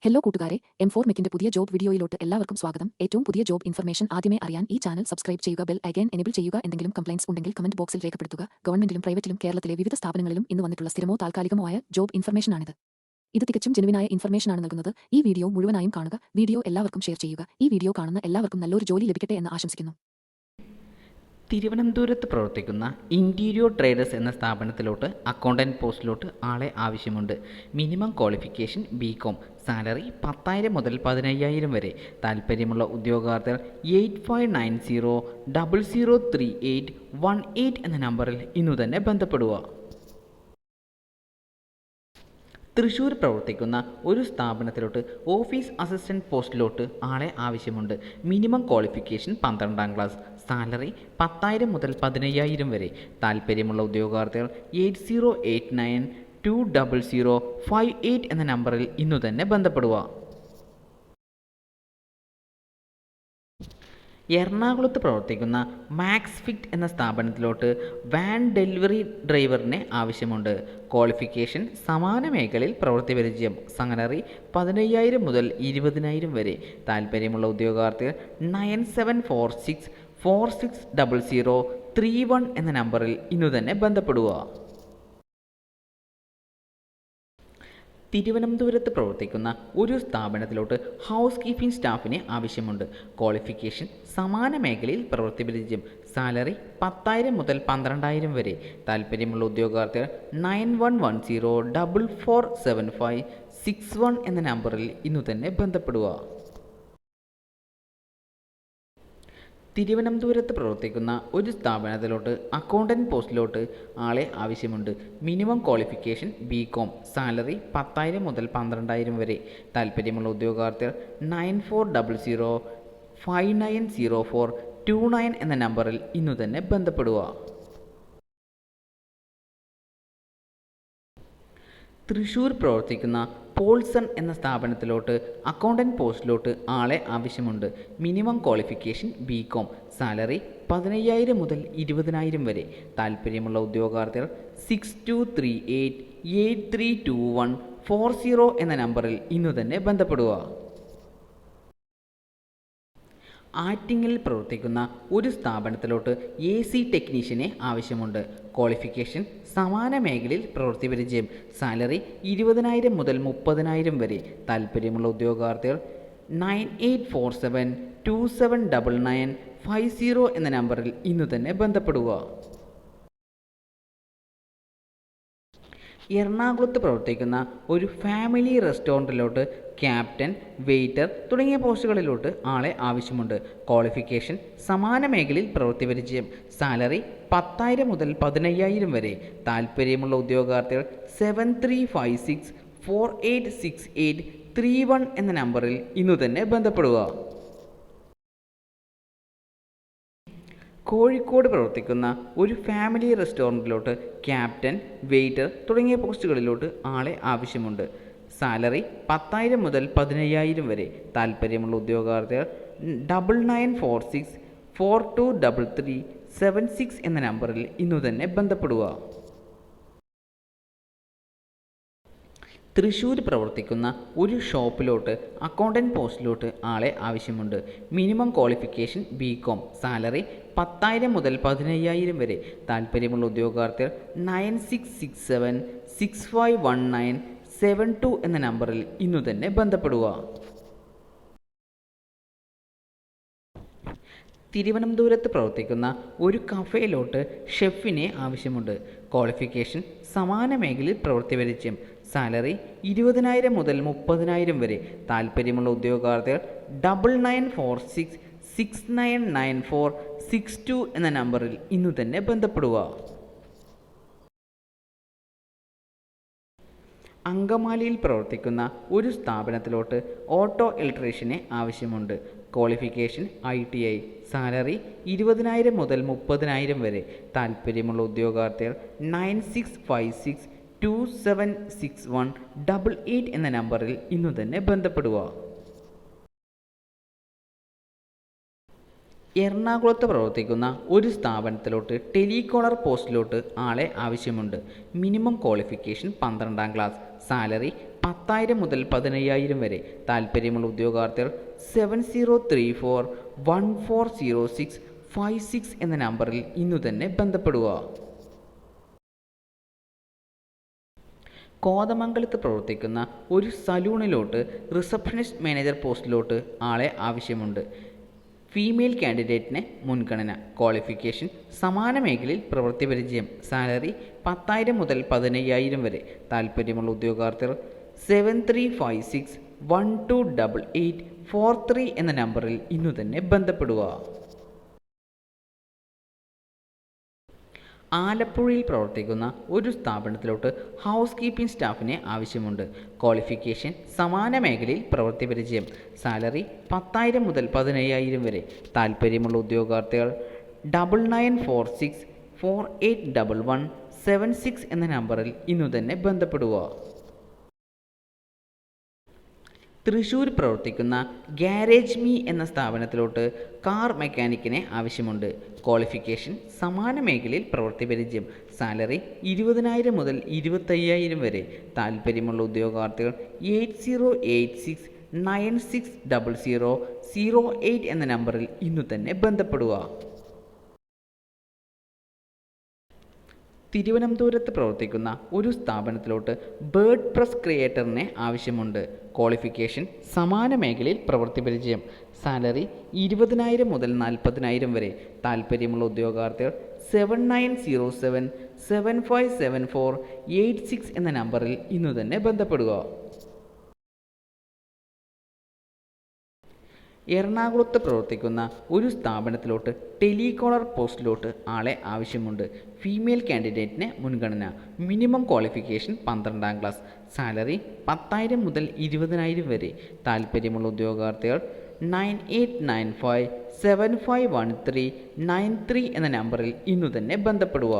Hello കൂട്ടുകാരെ M4 മെക്കിന്റെ പുതിയ job വീഡിയോയിലോട്ട് എല്ലാവർക്കും സ്വാഗതം. ഏറ്റവും പുതിയ ജോബ് ഇൻഫർമേഷൻ ആദ്യമേ അറിയാൻ ഈ ചാനൽ സബ്സ്ക്രൈബ് ചെയ്യുക, ബെൽ ഐക്കൺ എനേബിൾ ചെയ്യുക. എന്തെങ്കിലും കംപ്ലൈന്റ്സ് ഉണ്ടെങ്കിൽ കമന്റ് ബോക്സിൽ രേഖപ്പെടുത്തുക. ഗവൺമെന്റിലും പ്രൈവറ്റിലും കേരളത്തിലെ വിവിധ സ്ഥാപനങ്ങളിലും ഇന്ന് വന്നിട്ടുള്ള സ്ഥിരമോ താൽക്കാലികമോ ആയ ജോബ് ഇൻഫർമേഷനാണിത്. ഇത് തികച്ചും ജെനുവിനായ ഇൻഫർമേഷനാണ് നൽകുന്നത്. ഈ വീഡിയോ മുഴുവനായും കാണുക. വീഡിയോ എല്ലാവർക്കും ഷെയർ ചെയ്യുക. ഈ വീഡിയോ കാണുന്ന എല്ലാവർക്കും നല്ലൊരു ജോലി ലഭിക്കട്ടെ എന്ന് ആശംസിക്കുന്നു. തിരുവനന്തപുരത്ത് പ്രവർത്തിക്കുന്ന ഇൻറ്റീരിയർ ട്രേഡേഴ്സ് എന്ന സ്ഥാപനത്തിലോട്ട് അക്കൗണ്ടൻറ്റ് പോസ്റ്റിലോട്ട് ആളെ ആവശ്യമുണ്ട്. മിനിമം ക്വാളിഫിക്കേഷൻ BCom, സാലറി 10,000 മുതൽ 15,000 വരെ. താൽപ്പര്യമുള്ള ഉദ്യോഗാർത്ഥികൾ 8590003818 എന്ന നമ്പറിൽ ഇന്നു തന്നെ ബന്ധപ്പെടുക. തൃശ്ശൂർ പ്രവർത്തിക്കുന്ന ഒരു സ്ഥാപനത്തിലോട്ട് ഓഫീസ് അസിസ്റ്റൻറ്റ് പോസ്റ്റിലോട്ട് ആളെ ആവശ്യമുണ്ട്. മിനിമം ക്വാളിഫിക്കേഷൻ 12ാം ക്ലാസ്, സാലറി 10,000 മുതൽ 15,000 വരെ. താൽപ്പര്യമുള്ള ഉദ്യോഗാർത്ഥികൾ 8089200558 എന്ന നമ്പറിൽ ഇന്നു തന്നെ ബന്ധപ്പെടുക. എറണാകുളത്ത് പ്രവർത്തിക്കുന്ന മാക്സ് ഫിറ്റ് എന്ന സ്ഥാപനത്തിലോട്ട് വാൻ ഡെലിവറി ഡ്രൈവറിനെ ആവശ്യമുണ്ട്. ക്വാളിഫിക്കേഷൻ സമാന മേഖലയിൽ പ്രവൃത്തി പരിചയം, സാലറി 15,000 മുതൽ 20,000 വരെ. താൽപ്പര്യമുള്ള ഉദ്യോഗാർത്ഥികൾ 9746460031 എന്ന നമ്പറിൽ ഇന്നു തന്നെ ബന്ധപ്പെടുക. തിരുവനന്തപുരത്ത് പ്രവർത്തിക്കുന്ന ഒരു സ്ഥാപനത്തിലോട്ട് ഹൗസ് കീപ്പിംഗ് സ്റ്റാഫിനെ ആവശ്യമുണ്ട്. ക്വാളിഫിക്കേഷൻ സമാന മേഖലയിൽ പ്രവൃത്തി പരിചയം, സാലറി 10,000 മുതൽ 12,000 വരെ. താൽപ്പര്യമുള്ള ഉദ്യോഗാർത്ഥികൾ 9110447561 എന്ന നമ്പറിൽ ഇന്നു തന്നെ ബന്ധപ്പെടുക. തിരുവനന്തപുരത്ത് പ്രവർത്തിക്കുന്ന ഒരു സ്ഥാപനത്തിലോട്ട് അക്കൗണ്ടൻറ്റ് പോസ്റ്റിലോട്ട് ആളെ ആവശ്യമുണ്ട്. മിനിമം ക്വാളിഫിക്കേഷൻ BCom, സാലറി 10,000 മുതൽ 12,000 വരെ. താൽപ്പര്യമുള്ള ഉദ്യോഗാർത്ഥികൾ 9400590429 എന്ന നമ്പറിൽ ഇന്നു തന്നെ ബന്ധപ്പെടുക. തൃശ്ശൂർ പ്രവർത്തിക്കുന്ന പോൾസൺ എന്ന സ്ഥാപനത്തിലോട്ട് അക്കൗണ്ടൻറ്റ് പോസ്റ്റിലോട്ട് ആളെ ആവശ്യമുണ്ട്. മിനിമം ക്വാളിഫിക്കേഷൻ BCom, സാലറി 15,000 മുതൽ 20,000 വരെ. താൽപ്പര്യമുള്ള ഉദ്യോഗാർത്ഥികൾ 6238832140 എന്ന നമ്പറിൽ ഇന്നു തന്നെ ബന്ധപ്പെടുക. ആറ്റിങ്ങലിൽ പ്രവർത്തിക്കുന്ന ഒരു സ്ഥാപനത്തിലോട്ട് AC ടെക്നീഷ്യനെ ആവശ്യമുണ്ട്. ക്വാളിഫിക്കേഷൻ സമാന മേഖലയിൽ പ്രവൃത്തി പരിചയം, സാലറി 20,000 മുതൽ 30,000 വരെ. താൽപ്പര്യമുള്ള ഉദ്യോഗാർത്ഥികൾ 9847279950 എന്ന നമ്പറിൽ ഇന്നു തന്നെ ബന്ധപ്പെടുക. എറണാകുളത്ത് പ്രവർത്തിക്കുന്ന ഒരു ഫാമിലി റെസ്റ്റോറൻറ്റിലോട്ട് ക്യാപ്റ്റൻ, വെയ്റ്റർ തുടങ്ങിയ പോസ്റ്റുകളിലോട്ട് ആളെ ആവശ്യമുണ്ട്. ക്വാളിഫിക്കേഷൻ സമാന മേഖലയിൽ പ്രവൃത്തി പരിചയം, സാലറി 10,000 മുതൽ 15,000 വരെ. താൽപ്പര്യമുള്ള ഉദ്യോഗാർത്ഥികൾ 7356486831 എന്ന നമ്പറിൽ ഇന്നു തന്നെ ബന്ധപ്പെടുക. കോഴിക്കോട് പ്രവർത്തിക്കുന്ന ഒരു ഫാമിലി റെസ്റ്റോറൻറ്റിലോട്ട് ക്യാപ്റ്റൻ, വെയ്റ്റർ തുടങ്ങിയ പോസ്റ്റുകളിലോട്ട് ആളെ ആവശ്യമുണ്ട്. സാലറി 10,000 മുതൽ 15,000 വരെ. താൽപ്പര്യമുള്ള ഉദ്യോഗാർത്ഥികൾ 9946423376 എന്ന നമ്പറിൽ ഇന്നു തന്നെ ബന്ധപ്പെടുക. തൃശ്ശൂർ പ്രവർത്തിക്കുന്ന ഒരു ഷോപ്പിലോട്ട് അക്കൗണ്ടൻറ്റ് പോസ്റ്റിലോട്ട് ആളെ ആവശ്യമുണ്ട്. മിനിമം ക്വാളിഫിക്കേഷൻ BCom, സാലറി 10,000 മുതൽ 15,000 വരെ. താൽപ്പര്യമുള്ള ഉദ്യോഗാർത്ഥികൾ 9667651972 എന്ന നമ്പറിൽ ഇന്നു തന്നെ ബന്ധപ്പെടുക. തിരുവനന്തപുരത്ത് പ്രവർത്തിക്കുന്ന ഒരു കഫേയിലോട്ട് ഷെഫിനെ ആവശ്യമുണ്ട്. ക്വാളിഫിക്കേഷൻ സമാന മേഖലയിൽ പ്രവൃത്തി പരിചയം, സാലറി 20,000 മുതൽ 30,000 വരെ. താൽപ്പര്യമുള്ള ഉദ്യോഗാർത്ഥികൾ 9946699462 എന്ന നമ്പറിൽ ഇന്നു തന്നെ ബന്ധപ്പെടുക. അങ്കമാലിയിൽ പ്രവർത്തിക്കുന്ന ഒരു സ്ഥാപനത്തിലോട്ട് ഓട്ടോ ഇലക്ട്രീഷ്യനെ ആവശ്യമുണ്ട്. ക്വാളിഫിക്കേഷൻ ITI, സാലറി 20,000 മുതൽ 30,000 വരെ. താൽപ്പര്യമുള്ള ഉദ്യോഗാർത്ഥികൾ 9656276188 എന്ന നമ്പറിൽ ഇന്നു തന്നെ ബന്ധപ്പെടുക. എറണാകുളത്ത് പ്രവർത്തിക്കുന്ന ഒരു സ്ഥാപനത്തിലോട്ട് ടെലികോളർ പോസ്റ്റിലോട്ട് ആളെ ആവശ്യമുണ്ട്. മിനിമം ക്വാളിഫിക്കേഷൻ 12ാം ക്ലാസ്, സാലറി 10,000 മുതൽ 15,000 വരെ. താൽപ്പര്യമുള്ള ഉദ്യോഗാർത്ഥികൾ 7034140656 എന്ന നമ്പറിൽ ഇന്നു തന്നെ ബന്ധപ്പെടുക. കോതമംഗലത്ത് പ്രവർത്തിക്കുന്ന ഒരു സലൂണിലോട്ട് റിസപ്ഷനിസ്റ്റ് മാനേജർ പോസ്റ്റിലോട്ട് ആളെ ആവശ്യമുണ്ട്. ഫീമെയിൽ കാൻഡിഡേറ്റിന് മുൻഗണന. ക്വാളിഫിക്കേഷൻ സമാന മേഖലയിൽ പ്രവൃത്തി പരിചയം. സാലറി 10,000 മുതൽ 15,000 വരെ. താൽപ്പര്യമുള്ള ഉദ്യോഗാർത്ഥികൾ 7356128843 എന്ന നമ്പറിൽ ഇന്നു തന്നെ ബന്ധപ്പെടുക. ആലപ്പുഴയിൽ പ്രവർത്തിക്കുന്ന ഒരു സ്ഥാപനത്തിലോട്ട് ഹൗസ് കീപ്പിംഗ് സ്റ്റാഫിനെ ആവശ്യമുണ്ട്. ക്വാളിഫിക്കേഷൻ സമാന മേഖലയിൽ പ്രവൃത്തി പരിചയം. സാലറി 10,000 മുതൽ 15,000 വരെ. താൽപ്പര്യമുള്ള ഉദ്യോഗാർത്ഥികൾ 9946481176 എന്ന നമ്പറിൽ ഇന്നു തന്നെ ബന്ധപ്പെടുക. തൃശ്ശൂർ പ്രവർത്തിക്കുന്ന ഗ്യാരേജ് മീ എന്ന സ്ഥാപനത്തിലോട്ട് കാർ മെക്കാനിക്കിനെ ആവശ്യമുണ്ട്. ക്വാളിഫിക്കേഷൻ സമാന മേഖലയിൽ പ്രവൃത്തി പരിചയം. സാലറി 20,000 മുതൽ 25,000 വരെ. താൽപ്പര്യമുള്ള ഉദ്യോഗാർത്ഥികൾ 8086960008 എന്ന നമ്പറിൽ ഇന്നു തന്നെ ബന്ധപ്പെടുക. തിരുവനന്തപുരത്ത് പ്രവർത്തിക്കുന്ന ഒരു സ്ഥാപനത്തിലോട്ട് ബേർഡ് പ്രസ് ക്രിയേറ്ററിനെ ആവശ്യമുണ്ട്. ക്വാളിഫിക്കേഷൻ സമാന മേഖലയിൽ പ്രവൃത്തി പരിചയം. സാലറി 20,000 മുതൽ 40,000 വരെ. താൽപ്പര്യമുള്ള ഉദ്യോഗാർത്ഥികൾ 7907757486 എന്ന നമ്പറിൽ ഇന്നു തന്നെ ബന്ധപ്പെടുക. എറണാകുളത്ത് പ്രവർത്തിക്കുന്ന ഒരു സ്ഥാപനത്തിലോട്ട് ടെലികോളർ പോസ്റ്റിലോട്ട് ആളെ ആവശ്യമുണ്ട്. ഫീമെയിൽ കാൻഡിഡേറ്റിന് മുൻഗണന. Minimum qualification 12ാം class. സാലറി 10,000 മുതൽ 20,000 വരെ. താൽപ്പര്യമുള്ള ഉദ്യോഗാർത്ഥികൾ 9895751393 എന്ന നമ്പറിൽ ഇന്നു തന്നെ ബന്ധപ്പെടുക.